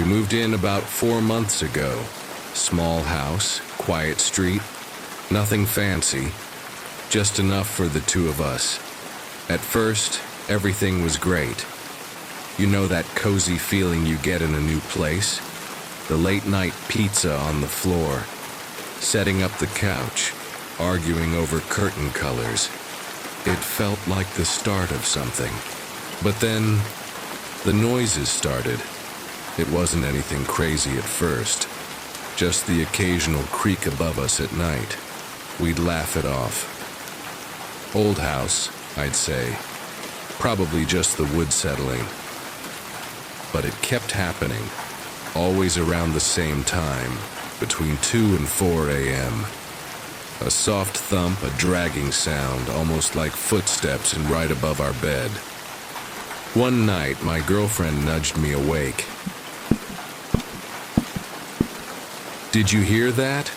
We moved in about 4 months ago. Small house, quiet street, nothing fancy, just enough for the two of us. At first, everything was great. You know that cozy feeling you get in a new place? The late-night pizza on the floor, setting up the couch, arguing over curtain colors. It felt like the start of something. But then, the noises started. It wasn't anything crazy at first, just the occasional creak above us at night. We'd laugh it off. Old house, I'd say. Probably just the wood settling. But it kept happening, always around the same time, between 2 and 4 a.m. A soft thump, a dragging sound, almost like footsteps, and right above our bed. One night, my girlfriend nudged me awake. "Did you hear that?"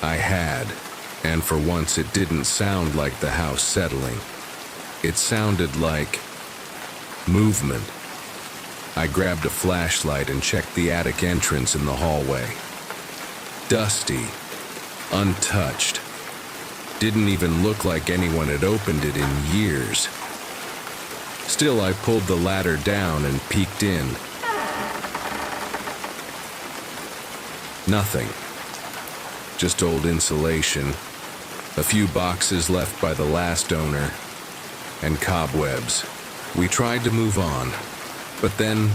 I had, and for once it didn't sound like the house settling. It sounded like movement. I grabbed a flashlight and checked the attic entrance in the hallway. Dusty, untouched. Didn't even look like anyone had opened it in years. Still, I pulled the ladder down and peeked in. Nothing. Just old insulation, a few boxes left by the last owner, and cobwebs. We tried to move on, but then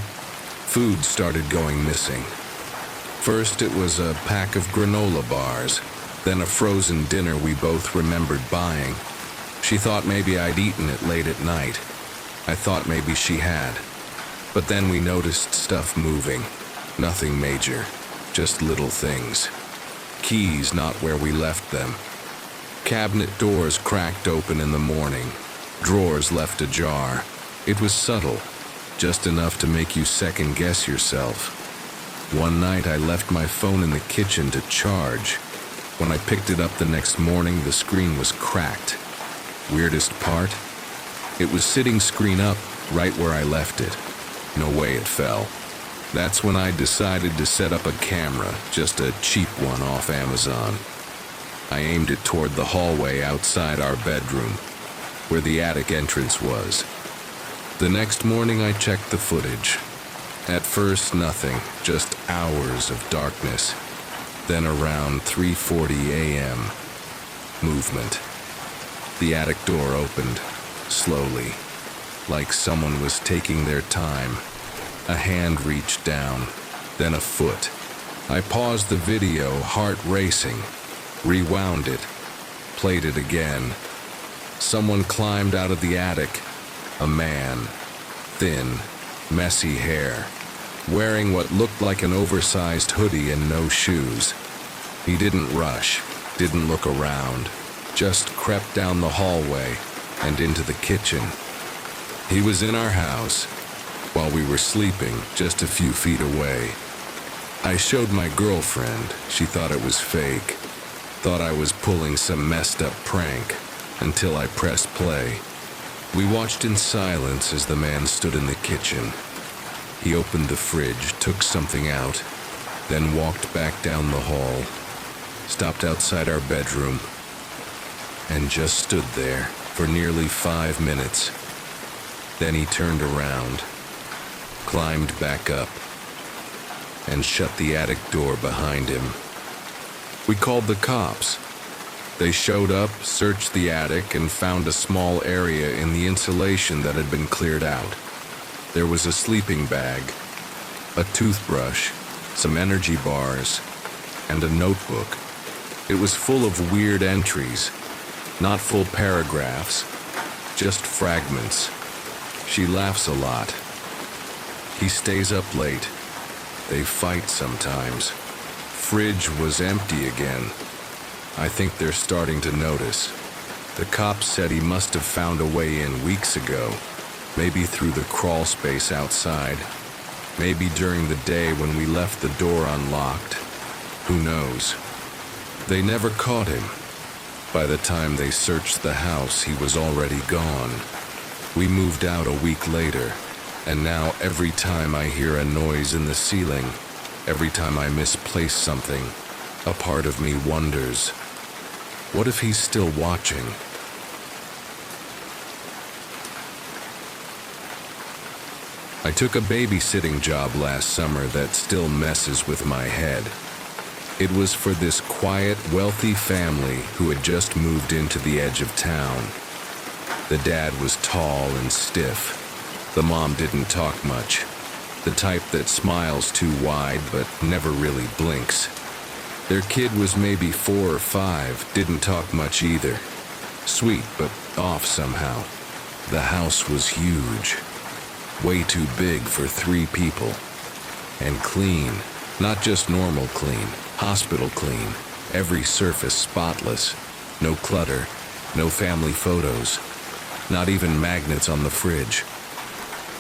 food started going missing. First it was a pack of granola bars, then a frozen dinner we both remembered buying. She thought maybe I'd eaten it late at night. I thought maybe she had. But then we noticed stuff moving. Nothing major, just little things. Keys not where we left them. Cabinet doors cracked open in the morning. Drawers left ajar. It was subtle, just enough to make you second-guess yourself. One night I left my phone in the kitchen to charge. When I picked it up the next morning, the screen was cracked. Weirdest part? It was sitting screen up, right where I left it. No way it fell. That's when I decided to set up a camera, just a cheap one off Amazon. I aimed it toward the hallway outside our bedroom, where the attic entrance was. The next morning I checked the footage. At first nothing, just hours of darkness. Then around 3:40 a.m., movement. The attic door opened, slowly, like someone was taking their time. A hand reached down, then a foot. I paused the video, heart racing, rewound it, played it again. Someone climbed out of the attic. A man, thin, messy hair, wearing what looked like an oversized hoodie and no shoes. He didn't rush, didn't look around, just crept down the hallway and into the kitchen. He was in our house, while we were sleeping just a few feet away. I showed my girlfriend. She thought it was fake, thought I was pulling some messed up prank, until I pressed play. We watched in silence as the man stood in the kitchen. He opened the fridge, took something out, then walked back down the hall, stopped outside our bedroom, and just stood there for nearly 5 minutes. Then he turned around, climbed back up, and shut the attic door behind him. We called the cops. They showed up, searched the attic, and found a small area in the insulation that had been cleared out. There was a sleeping bag, a toothbrush, some energy bars, and a notebook. It was full of weird entries, not full paragraphs, just fragments. She laughs a lot. He stays up late. They fight sometimes. Fridge was empty again. I think they're starting to notice. The cops said he must have found a way in weeks ago, maybe through the crawl space outside, maybe during the day when we left the door unlocked. Who knows? They never caught him. By the time they searched the house, he was already gone. We moved out a week later. And now every time I hear a noise in the ceiling, every time I misplace something, a part of me wonders, what if he's still watching? I took a babysitting job last summer that still messes with my head. It was for this quiet, wealthy family who had just moved into the edge of town. The dad was tall and stiff. The mom didn't talk much. The type that smiles too wide but never really blinks. Their kid was maybe 4 or 5, didn't talk much either. Sweet but off somehow. The house was huge. Way too big for 3 people. And clean. Not just normal clean, hospital clean. Every surface spotless. No clutter, no family photos. Not even magnets on the fridge.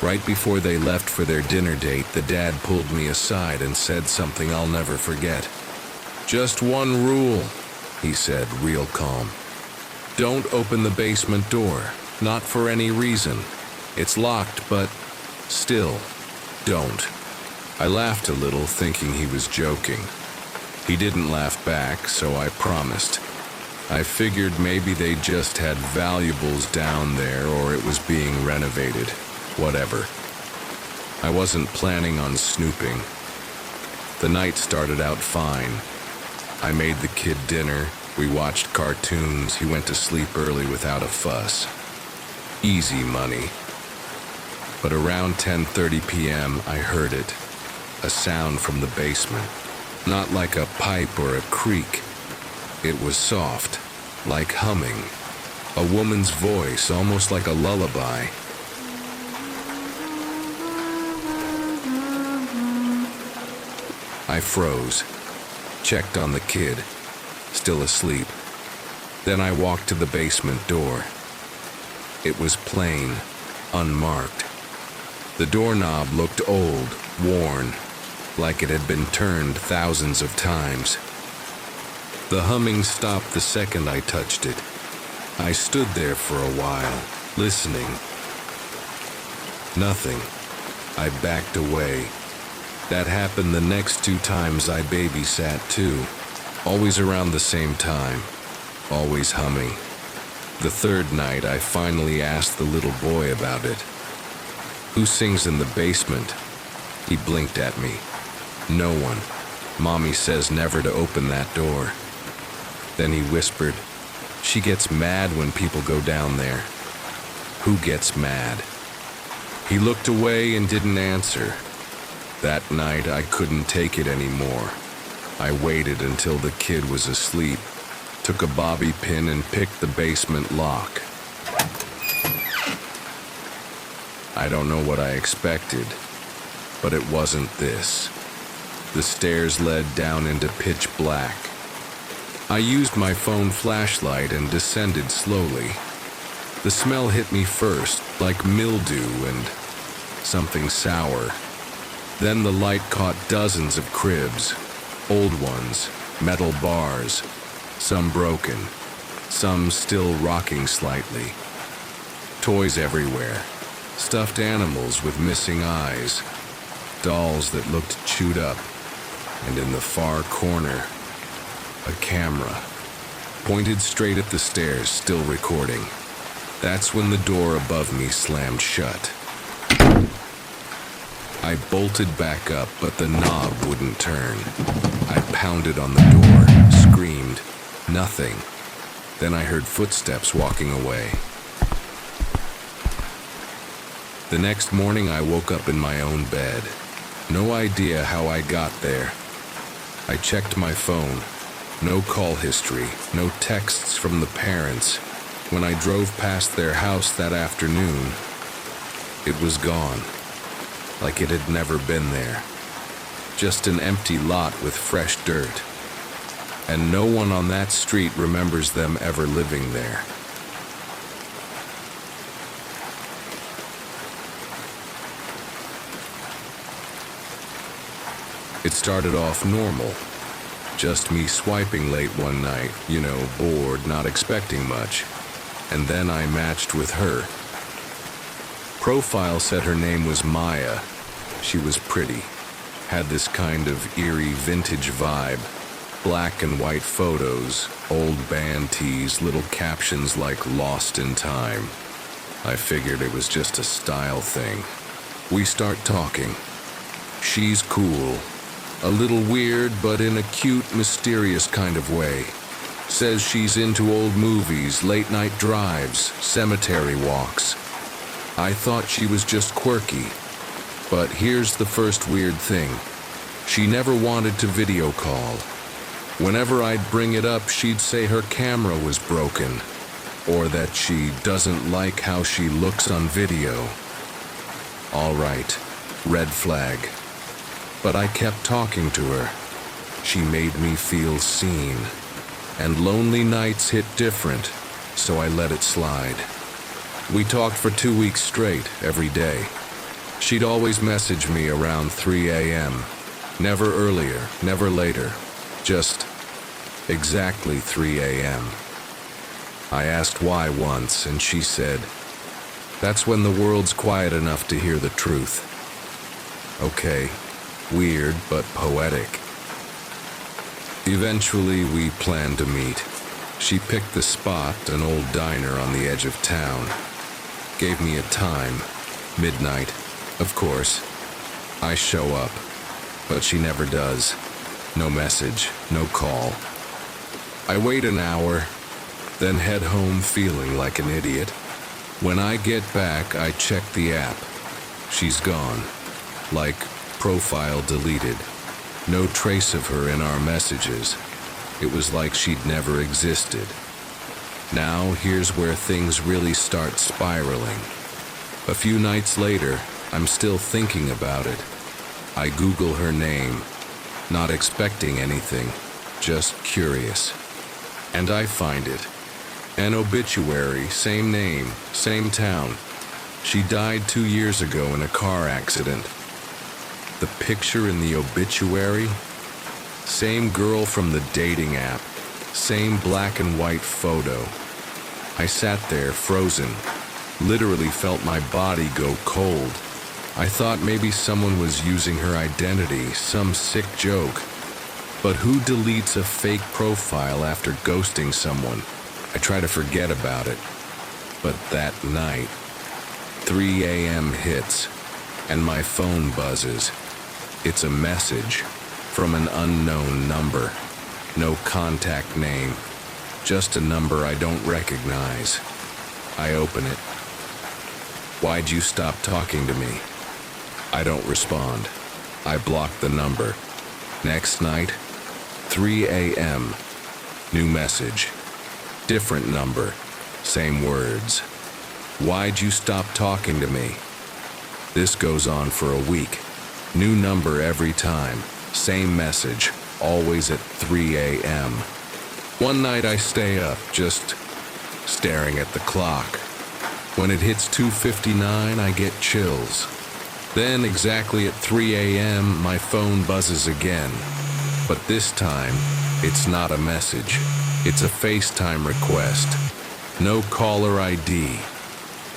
Right before they left for their dinner date, the dad pulled me aside and said something I'll never forget. "Just one rule," he said, real calm. "Don't open the basement door, not for any reason. It's locked, but still, don't." I laughed a little, thinking he was joking. He didn't laugh back, so I promised. I figured maybe they just had valuables down there or it was being renovated. Whatever. I wasn't planning on snooping. The night started out fine. I made the kid dinner, we watched cartoons, he went to sleep early without a fuss. Easy money. But around 10:30 p.m. I heard it. A sound from the basement. Not like a pipe or a creak. It was soft, like humming. A woman's voice, almost like a lullaby. I froze, checked on the kid, still asleep. Then I walked to the basement door. It was plain, unmarked. The doorknob looked old, worn, like it had been turned thousands of times. The humming stopped the second I touched it. I stood there for a while, listening. Nothing. I backed away. That happened the next 2 times I babysat too. Always around the same time. Always humming. The 3rd night I finally asked the little boy about it. "Who sings in the basement?" He blinked at me. "No one. Mommy says never to open that door." Then he whispered, "She gets mad when people go down there." "Who gets mad?" He looked away and didn't answer. That night I couldn't take it anymore. I waited until the kid was asleep, took a bobby pin and picked the basement lock. I don't know what I expected, but it wasn't this. The stairs led down into pitch black. I used my phone flashlight and descended slowly. The smell hit me first, like mildew and something sour. Then the light caught dozens of cribs, old ones, metal bars, some broken, some still rocking slightly. Toys everywhere, stuffed animals with missing eyes, dolls that looked chewed up, and in the far corner, a camera, pointed straight at the stairs, still recording. That's when the door above me slammed shut. I bolted back up, but the knob wouldn't turn. I pounded on the door, screamed, nothing. Then I heard footsteps walking away. The next morning I woke up in my own bed. No idea how I got there. I checked my phone. No call history, no texts from the parents. When I drove past their house that afternoon, it was gone. Like it had never been there. Just an empty lot with fresh dirt. And no one on that street remembers them ever living there. It started off normal. Just me swiping late one night, bored, not expecting much. And then I matched with her. Profile said her name was Maya. She was pretty, had this kind of eerie vintage vibe. Black and white photos, old band tees, little captions like "Lost in Time." I figured it was just a style thing. We start talking. She's cool. A little weird, but in a cute, mysterious kind of way. Says she's into old movies, late-night drives, cemetery walks. I thought she was just quirky. But here's the first weird thing. She never wanted to video call. Whenever I'd bring it up, she'd say her camera was broken, or that she doesn't like how she looks on video. All right, red flag. But I kept talking to her. She made me feel seen. And lonely nights hit different, so I let it slide. We talked for 2 weeks straight, every day. She'd always message me around 3 a.m. Never earlier, never later. Just exactly 3 a.m. I asked why once, and she said, "That's when the world's quiet enough to hear the truth." Okay, weird but poetic. Eventually, we planned to meet. She picked the spot, an old diner on the edge of town. Gave me a time, midnight, of course. I show up, but she never does. No message, no call. I wait an hour, then head home feeling like an idiot. When I get back, I check the app. She's gone. Like, profile deleted. No trace of her in our messages. It was like she'd never existed. Now, here's where things really start spiraling. A few nights later, I'm still thinking about it. I Google her name, not expecting anything, just curious. And I find it. An obituary, same name, same town. She died 2 years ago in a car accident. The picture in the obituary? Same girl from the dating app. Same black and white photo. I sat there, frozen. Literally felt my body go cold. I thought maybe someone was using her identity, some sick joke. But who deletes a fake profile after ghosting someone? I try to forget about it. But that night, 3 a.m. hits, and my phone buzzes. It's a message from an unknown number. No contact name, just a number I don't recognize. I open it. "Why'd you stop talking to me?" I don't respond. I block the number. Next night, 3 a.m. New message. Different number. Same words. "Why'd you stop talking to me?" This goes on for a week. New number every time. Same message. Always at 3 a.m. One night I stay up, just staring at the clock. When it hits 2:59, I get chills. Then, exactly at 3 a.m., my phone buzzes again. But this time, it's not a message. It's a FaceTime request. No caller ID.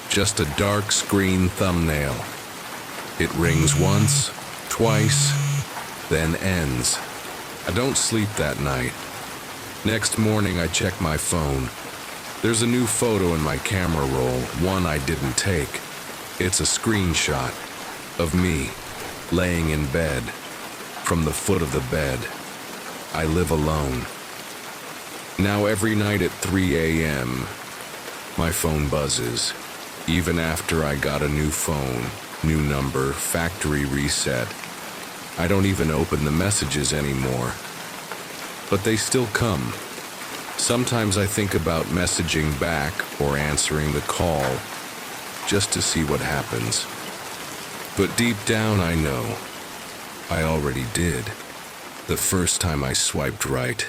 Just a dark screen thumbnail. It rings once, twice, then ends. I don't sleep that night. Next morning, I check my phone. There's a new photo in my camera roll, one I didn't take. It's a screenshot of me, laying in bed. From the foot of the bed, I live alone. Now every night at 3 a.m., my phone buzzes. Even after I got a new phone, new number, factory reset, I don't even open the messages anymore. But they still come. Sometimes I think about messaging back or answering the call, just to see what happens. But deep down I know I already did, the first time I swiped right.